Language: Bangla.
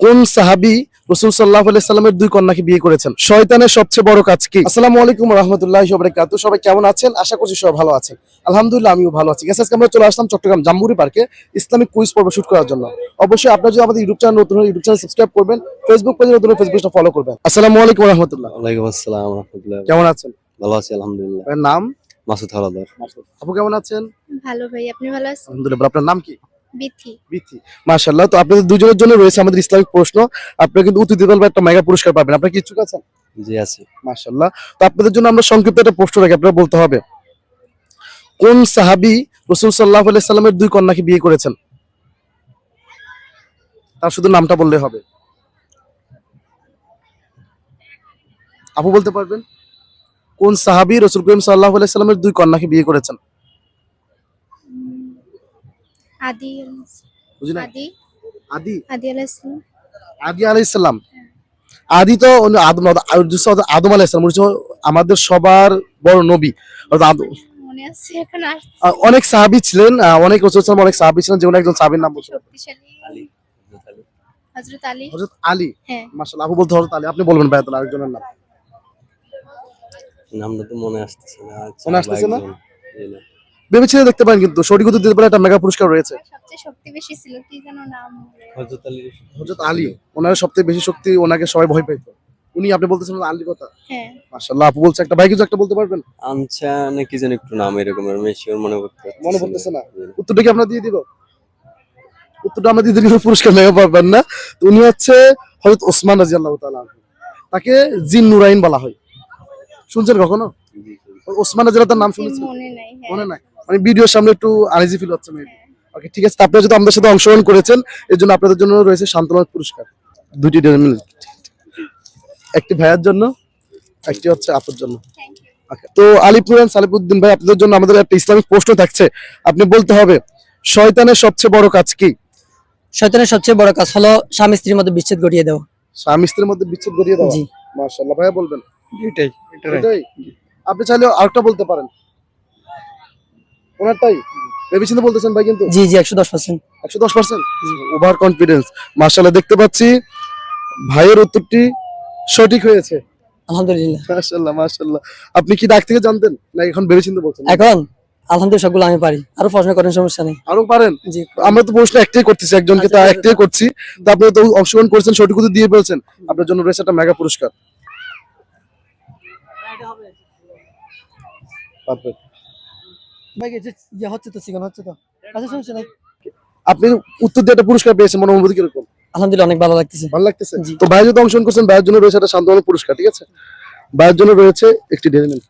কোন সাহাবী রাসূল সাল্লাল্লাহু আলাইহি সাল্লামের দুই কন্যাকে বিয়ে করেছেন? শয়তানের সবচেয়ে বড় কাজ কি? আসসালামু আলাইকুম ওয়া রাহমাতুল্লাহি ওয়া বারাকাতুহু। সবাই কেমন আছেন? আশা করছি সবাই ভালো আছেন। আলহামদুলিল্লাহ আমিও ভালো আছি। আজকে আমরা চলে আসলাম চট্টগ্রাম জাম্বুরি পার্কে ইসলামিক কুইজ পর্ব শুট করার জন্য। অবশ্যই আপনারা যদি আমাদের ইউটিউব চ্যানেল নতুন হলে ইউটিউব চ্যানেল সাবস্ক্রাইব করবেন, ফেসবুক পেজে নতুন হলে ফেসবুকটা ফলো করবেন। আসসালামু আলাইকুম ওয়া রাহমাতুল্লাহ। ওয়ালাইকুম আসসালাম রাহমাতুল্লাহ। কেমন আছেন? ভালো আছি আলহামদুলিল্লাহ। আপনার নাম? মাসুদ হাওলাদার। আপু কেমন আছেন? ভালো ভাই, আপনি ভালো আছেন? আলহামদুলিল্লাহ। আপনার নাম কি? বিথি। বিথি। মাশাআল্লাহ। তো আপনাদের দুজনের জন্য রয়েছে আমাদের ইসলামিক প্রশ্ন। আপনারা কিন্তু উত্তর দিতে পারলে একটা মেগা পুরস্কার পাবেন। আপনারা কি ইচ্ছুক আছেন? জি আছি। মাশাআল্লাহ। তো আপনাদের জন্য আমরা সংক্ষিপ্ত একটা প্রশ্ন রাখি, আপনারা বলতে হবে কোন সাহাবী রাসূল সাল্লাল্লাহু আলাইহি সাল্লামের দুই কন্যাকে বিয়ে করেছেন? তার শুধু নামটা বললে হবে। আপু বলতে পারবেন? কোন সাহাবী রাসূল করিম সাল্লাল্লাহু আলাইহি সাল্লামের দুই কন্যাকে বিয়ে করেছেন? আদি বুঝি না। আদি আদি আদি আলাইহিস সালাম। আদি আলাইহিস সালাম। আদি তো আদম আদম আলাইহিস সালাম হচ্ছে আমাদের সবার বড় নবী। অর্থাৎ মনে আছে এখন অনেক সাহাবী ছিলেন, অনেক রাসূল সাল্লাল্লাহু অনেক সাহাবী ছিলেন, যেমন একজন সাহাবীর নাম বলতে হবে। শক্তিশালী আলী। হযরত আলী। হযরত আলী। হ্যাঁ, মাশাআল্লাহ। আপু বলতে হযরত আলী, আপনি বলবেন ভাই তাহলে আরেকজনের নাম। নামটা তো মনে আসতেছে না। আচ্ছা, মনে আসতেছে না? জি না। ভেবেছিলে দেখতে পারেন, কিন্তু সঠিক উত্তর দিতে পারলে একটা মেগা পুরস্কার রয়েছে। সবচেয়ে শক্তি বেশি ছিল, কি যেন নাম? হযরত আলী। হযরত আলী। ওনার সবথেকে বেশি শক্তি, ওনাকে সবাই ভয় পেত। উনি আপনি বলতেছেন আলীর কথা। হ্যাঁ, মাশাআল্লাহ। আপু বলছে একটা, ভাই কিছু একটা বলতে পারবেন? আনছা নাকি যেন একটু নাম এরকমের মেশিওর মনে করতে পারতেছি মনে পড়তেছে না। জি না। উত্তরটা কি আমরা দিয়ে দিব? উত্তরটা আমরা দিয়ে দিলে পুরস্কার মেগা পাবেন না। তো উনি হচ্ছে হযরত ওসমান রাদিয়াল্লাহু তাআলা আনহু। তাকে জিন নুরাইন বলা হয়। শুনছেন কখনো? জি, জি। ওসমান রাদিয়াল্লাহু তাআলার নাম শুনেছেন? মনে নাই। হ্যাঁ, মনে নাই? মানে ভিডিওর সামনে একটু আনইজি ফিল হচ্ছে মেবি। ওকে, ঠিক আছে। আপনারা যদি আমাদের সাথে অংশগ্রহণ করেছেন, এর জন্য আপনাদের জন্য রয়েছে সান্ত্বনা পুরস্কার। দুটি ডেয়ারি মিল্ক, একটি ভাইয়ার জন্য, একটি হচ্ছে আপুর জন্য। Thank you. Okay, তো আলিপুর এন্ড সালিপুদ্দিন ভাই, আপনাদের জন্য আমাদের একটা ইসলামিক প্রশ্ন থাকছে। আপনি বলতে হবে শয়তানের সবচেয়ে বড় কাজ কি? শয়তানের সবচেয়ে বড় কাজ হলো স্বামী স্ত্রীর মধ্যে বিচ্ছেদ ঘটিয়ে দেওয়া। স্বামী স্ত্রীর মধ্যে বিচ্ছেদ ঘটিয়ে দেওয়া। জি। মাশাআল্লাহ। ভাইয়া বলবেন? এটাই। এটাই? আপনি চাইলে আরেকটা বলতে পারেন। ওনারটাই ভেবেচিন্তে বলতেছেন ভাই, কিন্তু জি জি 110%। 110%। Over confidence. মাশাআল্লাহ। দেখতে পাচ্ছি ভাইয়ের উত্তরটি সঠিক হয়েছে। আলহামদুলিল্লাহ। মাশাআল্লাহ মাশাআল্লাহ। আপনি কি ডাক থেকে জানতেন না এখন ভেবেচিন্তে বলছেন? এখন আলহামদুলিল্লাহ সবগুলো আমি পারি, আরো প্রশ্ন করেন, সমস্যা নেই। আরো পারেন? জি। আমরা তো প্রশ্ন একটাই করতেছি, একজনকে তো আচ্ছা, একটাই করছি। তো আপনি তো অংশগ্রহণ করেছেন, সঠিক উত্তর দিয়ে ফেলছেন। আপনার জন্য রয়েছে একটা মেগা পুরস্কার। Perfect. ভাই এই যে ইয়ে হচ্ছে তো, সিগন হচ্ছে তো। আচ্ছা, সমস্যা নেই। আপনি উত্তর দিয়ে একটা পুরস্কার পেয়েছেন, মনে অনুভূতি কিরকম? আলহামদুলিল্লাহ অনেক ভালো লাগতেছে। ভালো লাগতেছে? জি। তো ভাই যদি অংশগ্রহণ করছেন, ভাইয়ের জন্য রয়েছে একটা সান্ত্বনা পুরস্কার, ঠিক আছে? ভাইয়ের জন্য রয়েছে একটি ডেয়ারি মিল্ক।